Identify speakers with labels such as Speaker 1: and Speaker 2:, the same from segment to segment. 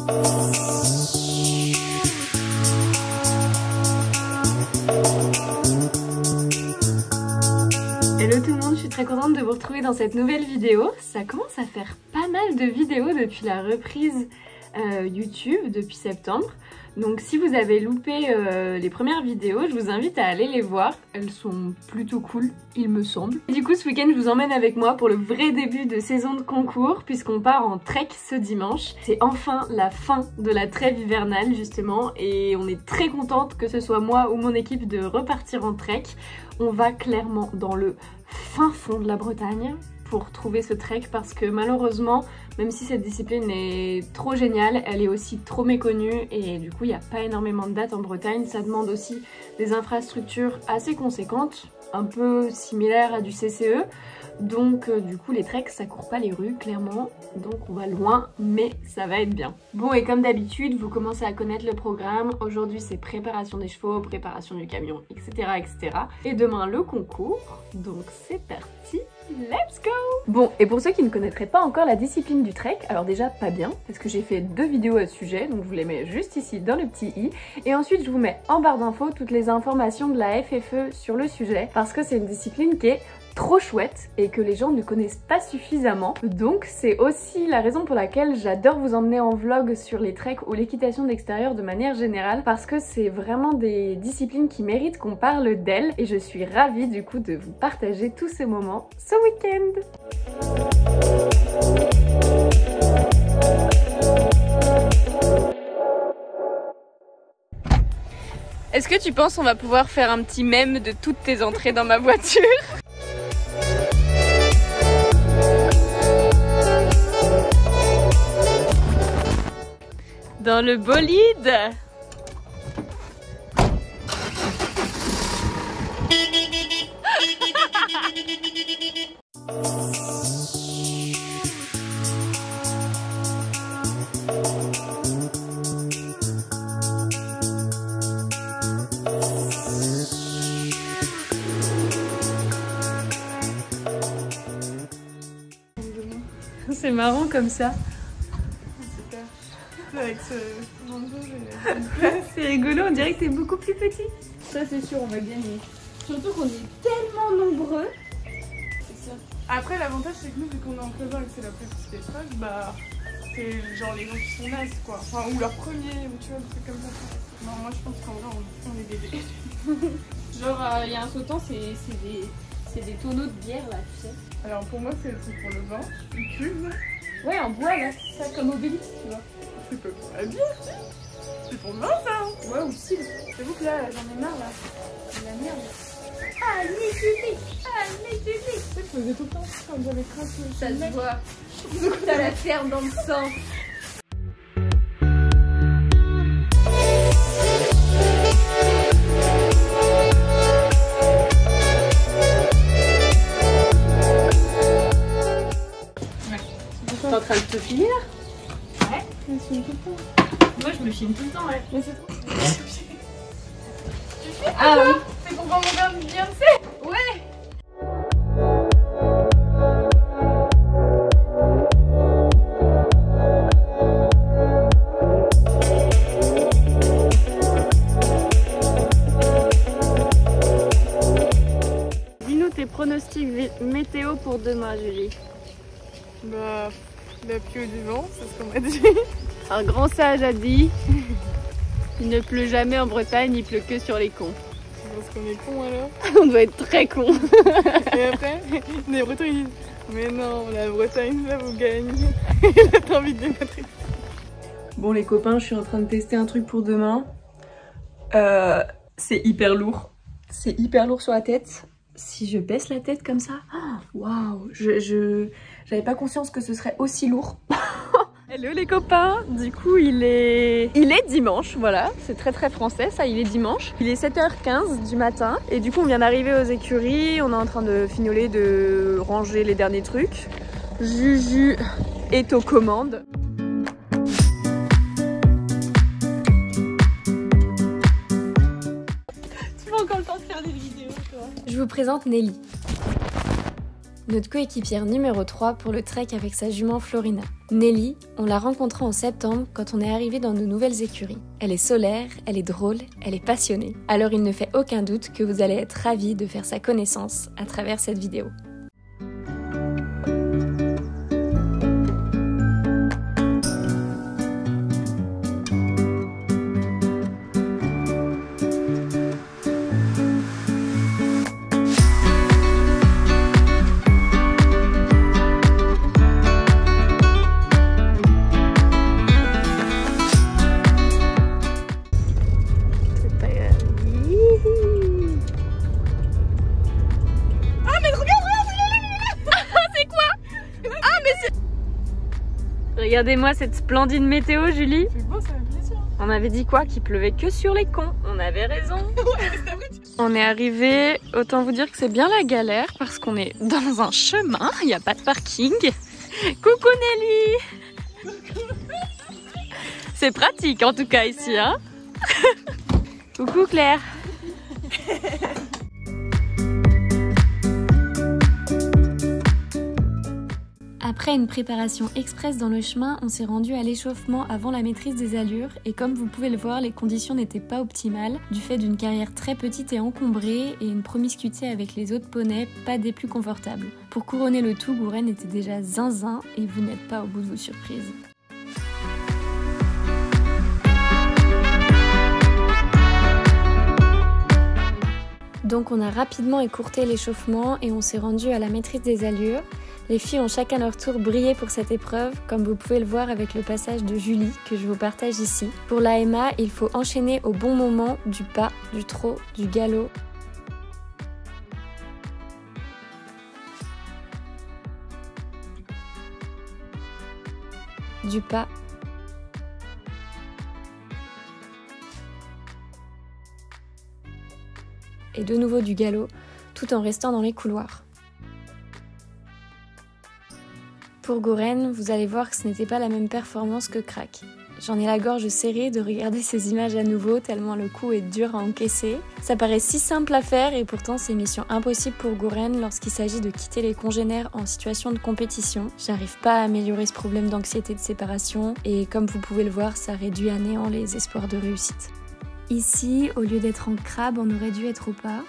Speaker 1: Hello tout le monde, je suis très contente de vous retrouver dans cette nouvelle vidéo. Ça commence à faire pas mal de vidéos depuis la reprise YouTube, depuis septembre. Donc si vous avez loupé les premières vidéos, je vous invite à aller les voir. Elles sont plutôt cool, il me semble. Et du coup, ce week-end, je vous emmène avec moi pour le vrai début de saison de concours, puisqu'on part en trek ce dimanche. C'est enfin la fin de la trêve hivernale, justement, et on est très contente que ce soit moi ou mon équipe de repartir en trek. On va clairement dans le fin fond de la Bretagne pour trouver ce trek parce que malheureusement, même si cette discipline est trop géniale, elle est aussi trop méconnue et du coup il n'y a pas énormément de dates en Bretagne. Ça demande aussi des infrastructures assez conséquentes, un peu similaires à du CCE. Donc du coup les treks ça court pas les rues clairement, donc on va loin mais ça va être bien. Bon et comme d'habitude vous commencez à connaître le programme, aujourd'hui c'est préparation des chevaux, préparation du camion, etc. etc. Et demain le concours, donc c'est parti, let's go! Bon et pour ceux qui ne connaîtraient pas encore la discipline du trek, alors déjà pas bien parce que j'ai fait 2 vidéos à ce sujet, donc je vous les mets juste ici dans le petit i, et ensuite je vous mets en barre d'infos toutes les informations de la FFE sur le sujet parce que c'est une discipline qui est trop chouette et que les gens ne connaissent pas suffisamment. Donc c'est aussi la raison pour laquelle j'adore vous emmener en vlog sur les treks ou l'équitation d'extérieur de manière générale parce que c'est vraiment des disciplines qui méritent qu'on parle d'elles et je suis ravie du coup de vous partager tous ces moments ce week-end. Est-ce que tu penses qu'on va pouvoir faire un petit mème de toutes tes entrées dans ma voiture ? Dans le bolide. C'est marrant comme ça.
Speaker 2: Avec ce manteau,
Speaker 1: c'est rigolo, on dirait que t'es beaucoup plus petit.
Speaker 2: ça c'est sûr, on va gagner.
Speaker 1: Surtout qu'on est tellement nombreux.
Speaker 2: C'est ça. Après, l'avantage c'est que nous, vu qu'on est en présent et que c'est la plus petite épreuve, bah c'est genre les gens qui sont nazes quoi. Enfin, ou leur premier, ou tu vois, des trucs comme ça. Non, moi je pense qu'en vrai, on est bébés.
Speaker 1: Genre, il y a un sautant, c'est des tonneaux de bière là, tu sais.
Speaker 2: Alors pour moi, c'est le truc pour le vin, une cuve.
Speaker 1: Ouais, en bois là, ça comme Obélix, tu vois.
Speaker 2: C'est pas pour la bière, c'est pour le vin ça.
Speaker 1: Ouais, ou si.
Speaker 2: J'avoue que là, j'en ai marre là.
Speaker 1: C'est la merde.
Speaker 2: Allez, public. Tu sais que je faisais tout le temps quand j'avais craqué.
Speaker 1: Ça se voit. T'as la ferme dans le sang. T'es en train de te filmer là?
Speaker 2: Ouais, je me filme tout le temps.
Speaker 1: Moi je me filme tout le temps, ouais.
Speaker 2: Mais c'est trop.
Speaker 1: Ah oui.
Speaker 2: C'est pour voir mon verre de Beyoncé.
Speaker 1: Ouais. Dis-nous tes pronostics météo pour demain, Julie.
Speaker 2: Bah, la pluie ou du vent, c'est ce qu'on m'a dit.
Speaker 1: Un grand sage a dit il ne pleut jamais en Bretagne, il pleut que sur les cons.
Speaker 2: Parce qu'on est cons alors.
Speaker 1: On doit être très cons.
Speaker 2: Et après, les Bretons ils disent mais non, la Bretagne ça vous gagne. Il a trop envie de les mettre.
Speaker 3: Bon les copains, je suis en train de tester un truc pour demain. C'est hyper lourd. C'est hyper lourd sur la tête. Si je baisse la tête comme ça, waouh, j'avais pas conscience que ce serait aussi lourd. Hello les copains, du coup il est dimanche, voilà, c'est très très français ça, il est dimanche. Il est 7h15 du matin et du coup on vient d'arriver aux écuries, on est en train de fignoler, de ranger les derniers trucs. Juju est aux commandes.
Speaker 1: Tu vas encore le temps de faire des vidéos toi.
Speaker 3: Je vous présente Nelly.
Speaker 1: Notre coéquipière numéro 3 pour le trek avec sa jument Florina. Nelly, on l'a rencontrée en septembre quand on est arrivé dans nos nouvelles écuries. Elle est solaire, elle est drôle, elle est passionnée. Alors il ne fait aucun doute que vous allez être ravis de faire sa connaissance à travers cette vidéo. Regardez-moi cette splendide météo, Julie.
Speaker 2: C'est beau, ça fait plaisir.
Speaker 1: On avait dit quoi? Qu'il pleuvait que sur les cons. On avait raison. On est arrivé, autant vous dire que c'est bien la galère parce qu'on est dans un chemin, il n'y a pas de parking. Coucou Nelly. C'est pratique en tout cas ici, hein. Coucou Claire. Après une préparation express dans le chemin, on s'est rendu à l'échauffement avant la maîtrise des allures et comme vous pouvez le voir, les conditions n'étaient pas optimales du fait d'une carrière très petite et encombrée et une promiscuité avec les autres poneys pas des plus confortables. Pour couronner le tout, Gouren était déjà zinzin et vous n'êtes pas au bout de vos surprises. Donc on a rapidement écourté l'échauffement et on s'est rendu à la maîtrise des allures. Les filles ont chacun leur tour brillé pour cette épreuve, comme vous pouvez le voir avec le passage de Julie que je vous partage ici. Pour l'AMA, il faut enchaîner au bon moment du pas, du trot, du galop. Du pas. Et de nouveau du galop, tout en restant dans les couloirs. Pour Gouren, vous allez voir que ce n'était pas la même performance que Crack. J'en ai la gorge serrée de regarder ces images à nouveau tellement le coup est dur à encaisser. Ça paraît si simple à faire et pourtant c'est mission impossible pour Gouren lorsqu'il s'agit de quitter les congénères en situation de compétition. J'arrive pas à améliorer ce problème d'anxiété de séparation et comme vous pouvez le voir, ça réduit à néant les espoirs de réussite. Ici, au lieu d'être en crabe, on aurait dû être au pas.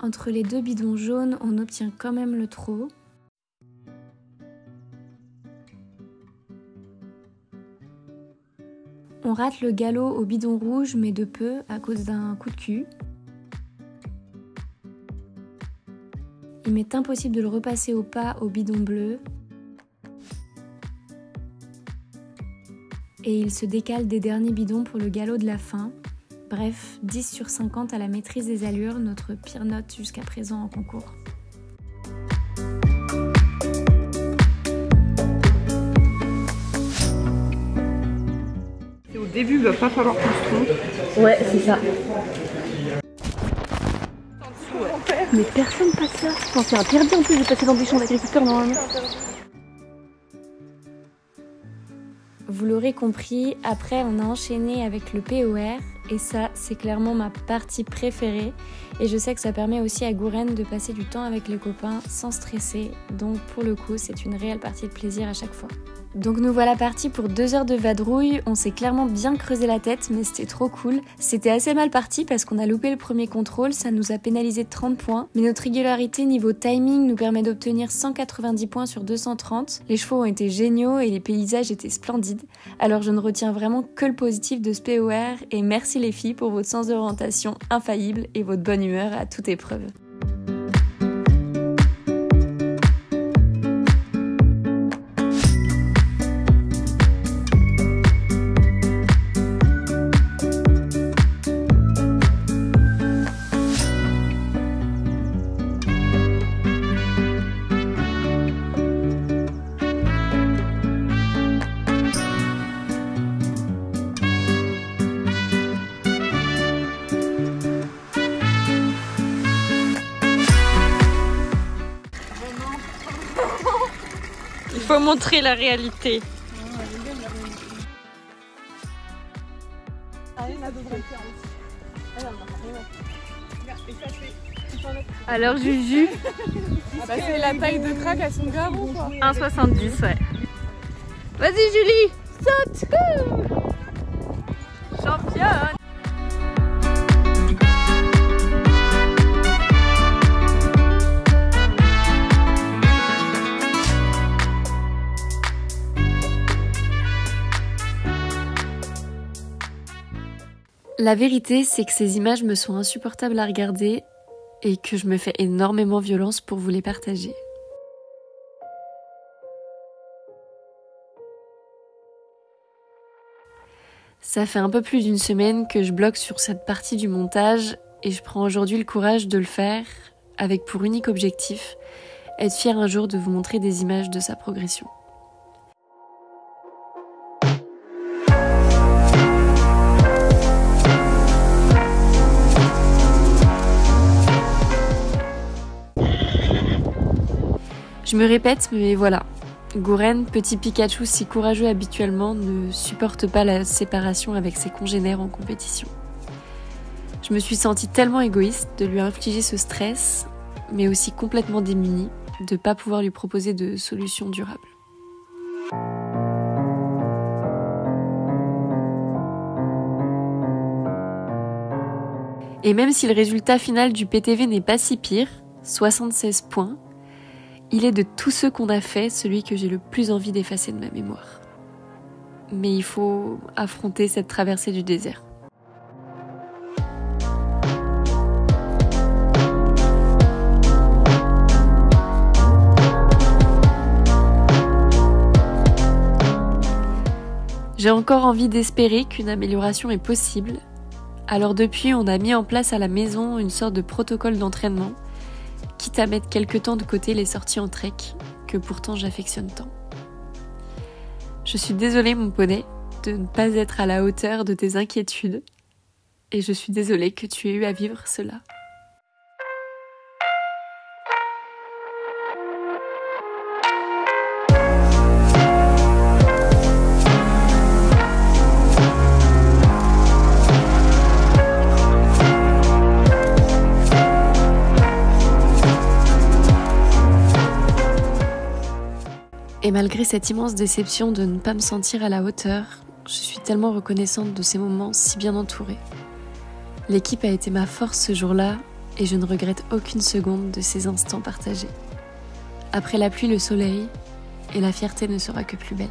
Speaker 1: Entre les deux bidons jaunes, on obtient quand même le trot. On rate le galop au bidon rouge, mais de peu, à cause d'un coup de cul. Il m'est impossible de le repasser au pas au bidon bleu. Et il se décale des derniers bidons pour le galop de la fin. Bref, 10 sur 50 à la maîtrise des allures, notre pire note jusqu'à présent en concours.
Speaker 2: Au début, il va pas falloir qu'on se trompe.
Speaker 1: Ouais, c'est ça.
Speaker 3: Mais personne passe là. Enfin, c'est interdit en plus de passer dans des champs d'agriculteurs normalement.
Speaker 1: Vous l'aurez compris, après on a enchaîné avec le POR et ça c'est clairement ma partie préférée et je sais que ça permet aussi à Gouren de passer du temps avec les copains sans stresser, donc pour le coup c'est une réelle partie de plaisir à chaque fois. Donc nous voilà partis pour 2 heures de vadrouille, on s'est clairement bien creusé la tête mais c'était trop cool. C'était assez mal parti parce qu'on a loupé le premier contrôle, ça nous a pénalisé de 30 points, mais notre régularité niveau timing nous permet d'obtenir 190 points sur 230. Les chevaux ont été géniaux et les paysages étaient splendides, alors je ne retiens vraiment que le positif de ce POR et merci les filles pour votre sens d'orientation infaillible et votre bonne humeur à toute épreuve. Il faut montrer la réalité.
Speaker 2: Ah, il a d'autres faire aussi. Alors,
Speaker 1: Alors Juju,
Speaker 2: Bah, c'est la taille de crack à son garou quoi.
Speaker 1: 1,70 ouais. Vas-y Julie, saute. Championne. La vérité, c'est que ces images me sont insupportables à regarder et que je me fais énormément violence pour vous les partager. Ça fait un peu plus d'une semaine que je bloque sur cette partie du montage et je prends aujourd'hui le courage de le faire avec pour unique objectif être fière un jour de vous montrer des images de sa progression. Je me répète, mais voilà. Gouren, petit Pikachu si courageux habituellement, ne supporte pas la séparation avec ses congénères en compétition. Je me suis sentie tellement égoïste de lui infliger ce stress, mais aussi complètement démunie de ne pas pouvoir lui proposer de solutions durables. Et même si le résultat final du PTV n'est pas si pire, 76 points, il est de tous ceux qu'on a fait celui que j'ai le plus envie d'effacer de ma mémoire. Mais il faut affronter cette traversée du désert. J'ai encore envie d'espérer qu'une amélioration est possible. Alors depuis, on a mis en place à la maison une sorte de protocole d'entraînement, quitte à mettre quelque temps de côté les sorties en trek, que pourtant j'affectionne tant. Je suis désolée mon poney, de ne pas être à la hauteur de tes inquiétudes, et je suis désolée que tu aies eu à vivre cela. Et malgré cette immense déception de ne pas me sentir à la hauteur, je suis tellement reconnaissante de ces moments si bien entourés. L'équipe a été ma force ce jour-là et je ne regrette aucune seconde de ces instants partagés. Après la pluie, le soleil, et la fierté ne sera que plus belle.